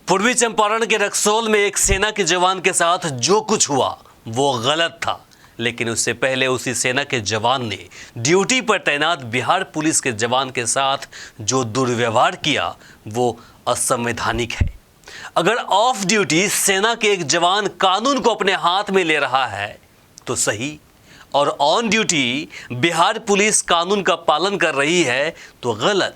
पूर्वी चंपारण के रक्सौल में एक सेना के जवान के साथ जो कुछ हुआ वो गलत था, लेकिन उससे पहले उसी सेना के जवान ने ड्यूटी पर तैनात बिहार पुलिस के जवान के साथ जो दुर्व्यवहार किया वो असंवैधानिक है। अगर ऑफ ड्यूटी सेना के एक जवान कानून को अपने हाथ में ले रहा है तो सही, और ऑन ड्यूटी बिहार पुलिस कानून का पालन कर रही है तो गलत।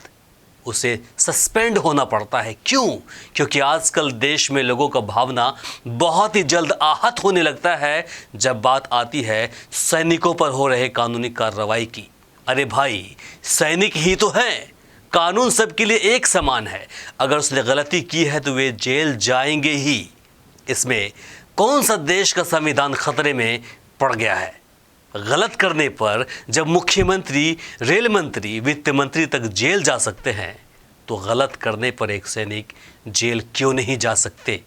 उसे सस्पेंड होना पड़ता है। क्यों? क्योंकि आजकल देश में लोगों का भावना बहुत ही जल्द आहत होने लगता है जब बात आती है सैनिकों पर हो रहे कानूनी कार्रवाई की। अरे भाई, सैनिक ही तो हैं, कानून सबके लिए एक समान है। अगर उसने गलती की है तो वे जेल जाएंगे ही। इसमें कौन सा देश का संविधान खतरे में पड़ गया है? गलत करने पर जब मुख्यमंत्री, रेल मंत्री, वित्त मंत्री तक जेल जा सकते हैं तो गलत करने पर एक सैनिक जेल क्यों नहीं जा सकते?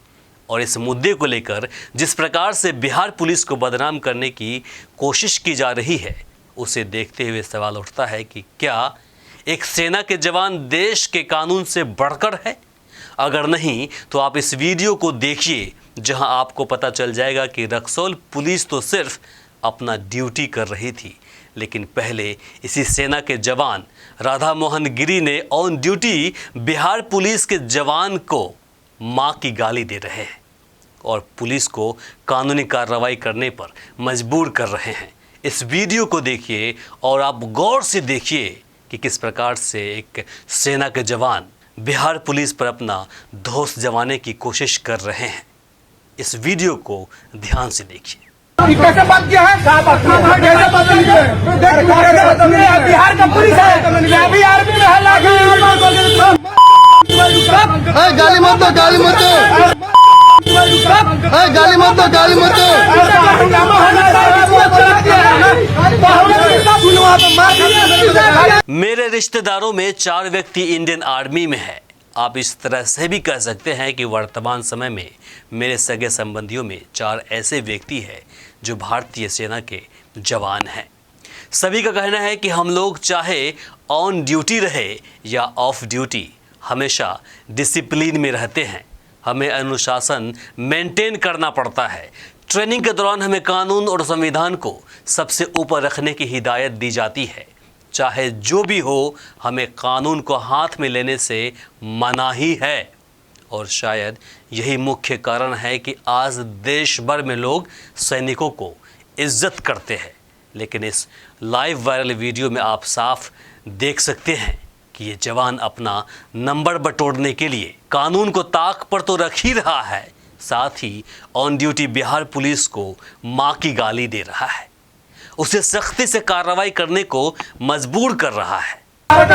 और इस मुद्दे को लेकर जिस प्रकार से बिहार पुलिस को बदनाम करने की कोशिश की जा रही है, उसे देखते हुए सवाल उठता है कि क्या एक सेना के जवान देश के कानून से बढ़कर है? अगर नहीं तो आप इस वीडियो को देखिए, जहां आपको पता चल जाएगा कि रक्सौल पुलिस तो सिर्फ अपना ड्यूटी कर रही थी, लेकिन पहले इसी सेना के जवान राधा मोहन गिरी ने ऑन ड्यूटी बिहार पुलिस के जवान को मां की गाली दे रहे हैं और पुलिस को कानूनी कार्रवाई करने पर मजबूर कर रहे हैं। इस वीडियो को देखिए और आप गौर से देखिए कि किस प्रकार से एक सेना के जवान बिहार पुलिस पर अपना धौंस जमाने की कोशिश कर रहे हैं। इस वीडियो को ध्यान से देखिए। कैसे बात किया है? कैसे बात बिहार का पुलिस है, अभी आर्मी में है। गाली मत दो, गाली मत दो, गाली मत दो, गाली मत दो। मेरे रिश्तेदारों में 4 व्यक्ति इंडियन आर्मी में है। आप इस तरह से भी कह सकते हैं कि वर्तमान समय में मेरे सगे संबंधियों में 4 ऐसे व्यक्ति हैं जो भारतीय सेना के जवान हैं। सभी का कहना है कि हम लोग चाहे ऑन ड्यूटी रहे या ऑफ ड्यूटी, हमेशा डिसिप्लिन में रहते हैं। हमें अनुशासन मेंटेन करना पड़ता है। ट्रेनिंग के दौरान हमें कानून और संविधान को सबसे ऊपर रखने की हिदायत दी जाती है। चाहे जो भी हो, हमें कानून को हाथ में लेने से मना ही है। और शायद यही मुख्य कारण है कि आज देश भर में लोग सैनिकों को इज्जत करते हैं। लेकिन इस लाइव वायरल वीडियो में आप साफ देख सकते हैं कि ये जवान अपना नंबर बटोरने के लिए कानून को ताक पर तो रख ही रहा है, साथ ही ऑन ड्यूटी बिहार पुलिस को मां की गाली दे रहा है, उसे सख्ती से कार्रवाई करने को मजबूर कर रहा है। कैसे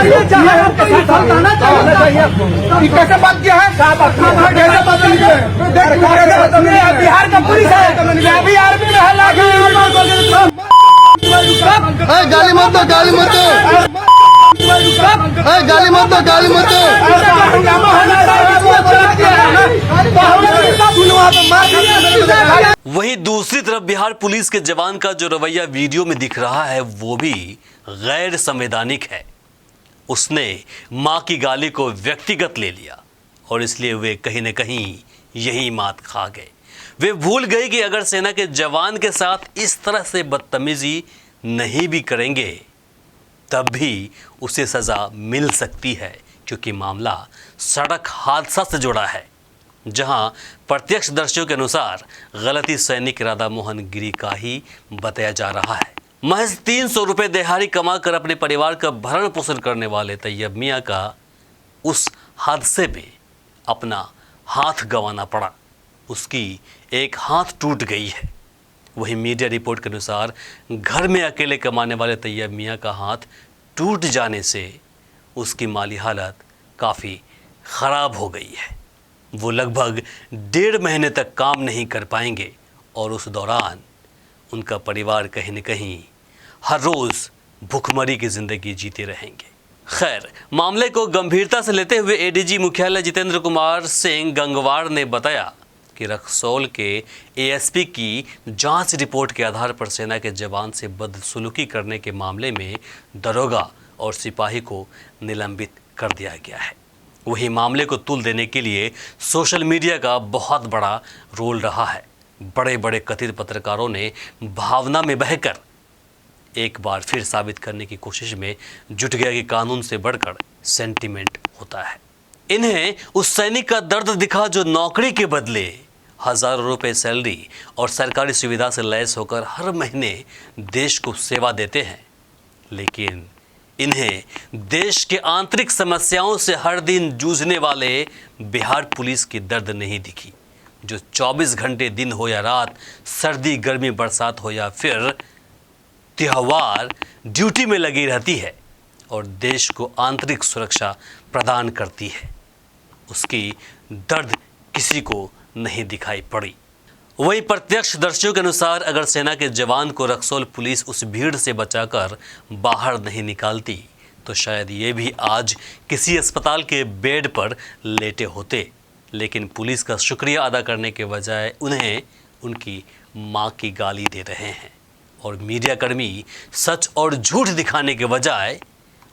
बात किया है? कैसे बात बिहार का पुलिस है, अभी आर्मी में है। गाली मत दो, गाली मत दो, गाली मत दो, गाली मत दो। वहीं दूसरी तरफ बिहार पुलिस के जवान का जो रवैया वीडियो में दिख रहा है वो भी गैर संवैधानिक है। उसने मां की गाली को व्यक्तिगत ले लिया और इसलिए वे कहीं न कहीं यही मात खा गए। वे भूल गए कि अगर सेना के जवान के साथ इस तरह से बदतमीजी नहीं भी करेंगे तब भी उसे सज़ा मिल सकती है, क्योंकि मामला सड़क हादसा से जुड़ा है, जहां प्रत्यक्षदर्शियों के अनुसार गलती सैनिक राधा मोहन गिरी का ही बताया जा रहा है। महज 300 रुपये दिहाड़ी कमाकर अपने परिवार का भरण पोषण करने वाले तैयब मियाँ का उस हादसे में अपना हाथ गंवाना पड़ा। उसकी एक हाथ टूट गई है। वहीं मीडिया रिपोर्ट के अनुसार घर में अकेले कमाने वाले तैयब मियाँ का हाथ टूट जाने से उसकी माली हालत काफ़ी ख़राब हो गई है। वो लगभग 1.5 महीने तक काम नहीं कर पाएंगे और उस दौरान उनका परिवार कहीं न कहीं हर रोज़ भुखमरी की ज़िंदगी जीते रहेंगे। खैर, मामले को गंभीरता से लेते हुए एडीजी मुख्यालय जितेंद्र कुमार सिंह गंगवार ने बताया कि रक्सौल के एएसपी की जांच रिपोर्ट के आधार पर सेना के जवान से बदसलूकी करने के मामले में दरोगा और सिपाही को निलंबित कर दिया गया है। वहीं मामले को तुल देने के लिए सोशल मीडिया का बहुत बड़ा रोल रहा है। बड़े बड़े कथित पत्रकारों ने भावना में बहकर एक बार फिर साबित करने की कोशिश में जुट गया कि कानून से बढ़कर सेंटीमेंट होता है। इन्हें उस सैनिक का दर्द दिखा जो नौकरी के बदले हजारों रुपए सैलरी और सरकारी सुविधा से लैस होकर हर महीने देश को सेवा देते हैं, लेकिन इन्हें देश के आंतरिक समस्याओं से हर दिन जूझने वाले बिहार पुलिस की दर्द नहीं दिखी, जो 24 घंटे दिन हो या रात, सर्दी गर्मी बरसात हो या फिर त्योहार, ड्यूटी में लगी रहती है और देश को आंतरिक सुरक्षा प्रदान करती है। उसकी दर्द किसी को नहीं दिखाई पड़ी। वहीं प्रत्यक्षदर्शियों के अनुसार अगर सेना के जवान को रक्सौल पुलिस उस भीड़ से बचाकर बाहर नहीं निकालती तो शायद ये भी आज किसी अस्पताल के बेड पर लेटे होते। लेकिन पुलिस का शुक्रिया अदा करने के बजाय उन्हें उनकी मां की गाली दे रहे हैं और मीडियाकर्मी सच और झूठ दिखाने के बजाय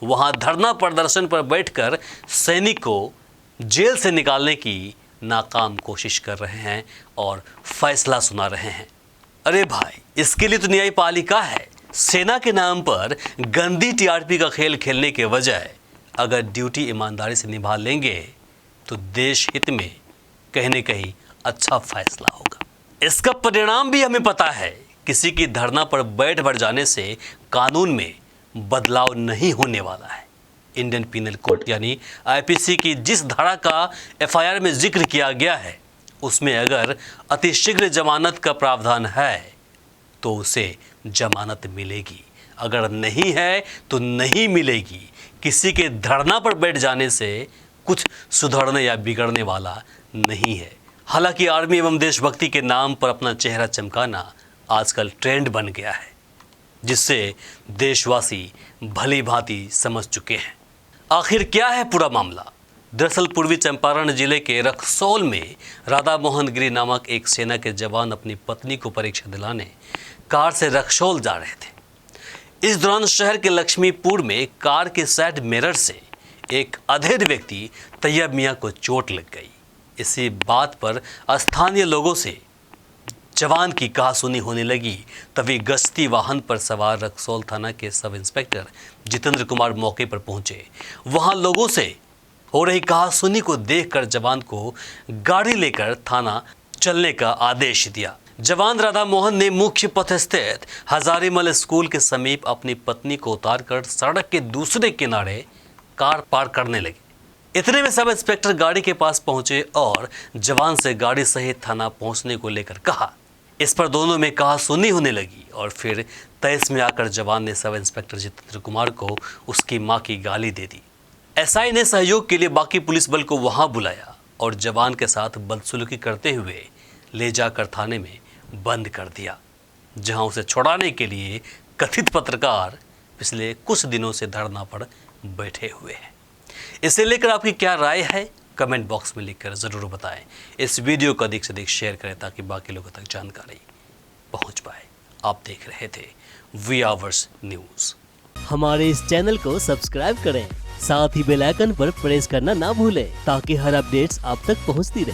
वहां धरना प्रदर्शन पर बैठकर सैनिक को जेल से निकालने की नाकाम कोशिश कर रहे हैं और फैसला सुना रहे हैं। अरे भाई, इसके लिए तो न्यायपालिका है। सेना के नाम पर गंदी टीआरपी का खेल खेलने के बजाय अगर ड्यूटी ईमानदारी से निभा लेंगे तो देश हित में कहीं न कहीं अच्छा फैसला होगा। इसका परिणाम भी हमें पता है। किसी की धरना पर बैठ बढ़ जाने से कानून में बदलाव नहीं होने वाला है। इंडियन पिनल कोड यानी आईपीसी की जिस धारा का एफआईआर में जिक्र किया गया है उसमें अगर अतिशीघ्र जमानत का प्रावधान है तो उसे जमानत मिलेगी, अगर नहीं है तो नहीं मिलेगी। किसी के धरना पर बैठ जाने से कुछ सुधरने या बिगड़ने वाला नहीं है। हालांकि आर्मी एवं देशभक्ति के नाम पर अपना चेहरा चमकाना आजकल ट्रेंड बन गया है, जिससे देशवासी भली भांति समझ चुके हैं। आखिर क्या है पूरा मामला? दरअसल पूर्वी चंपारण जिले के रक्सौल में राधा मोहन गिरी नामक एक सेना के जवान अपनी पत्नी को परीक्षा दिलाने कार से रक्सौल जा रहे थे। इस दौरान शहर के लक्ष्मीपुर में कार के साइड मिरर से एक अधेड़ व्यक्ति तैयब मियां को चोट लग गई। इसी बात पर स्थानीय लोगों से जवान की कहासुनी होने लगी। तभी गश्ती वाहन पर सवार रक्सौल थाना के सब इंस्पेक्टर जितेंद्र कुमार मौके पर पहुंचे। वहां लोगों से हो रही कहासुनी को देखकर जवान को गाड़ी लेकर थाना चलने का आदेश दिया। जवान राधा मोहन ने मुख्य पथ स्थित हजारीमल स्कूल के समीप अपनी पत्नी को उतारकर सड़क के दूसरे किनारे कार पार्क करने लगे। इतने में सब इंस्पेक्टर गाड़ी के पास पहुंचे और जवान से गाड़ी सहित थाना पहुंचने को लेकर कहा। इस पर दोनों में कहासुनी होने लगी और फिर तहस में आकर जवान ने सब इंस्पेक्टर जितेंद्र कुमार को उसकी मां की गाली दे दी। एसआई ने सहयोग के लिए बाकी पुलिस बल को वहां बुलाया और जवान के साथ बदसलूकी करते हुए ले जाकर थाने में बंद कर दिया, जहां उसे छुड़ाने के लिए कथित पत्रकार पिछले कुछ दिनों से धरना पर बैठे हुए हैं। इसे लेकर आपकी क्या राय है? कमेंट बॉक्स में लिखकर ज़रूर बताएं। इस वीडियो को अधिक से अधिक शेयर करें ताकि बाकी लोगों तक जानकारी पहुंच पाए। आप देख रहे थे वी आवर्स न्यूज़। हमारे इस चैनल को सब्सक्राइब करें, साथ ही बेल आइकन पर प्रेस करना ना भूलें ताकि हर अपडेट्स आप तक पहुंचती रहे।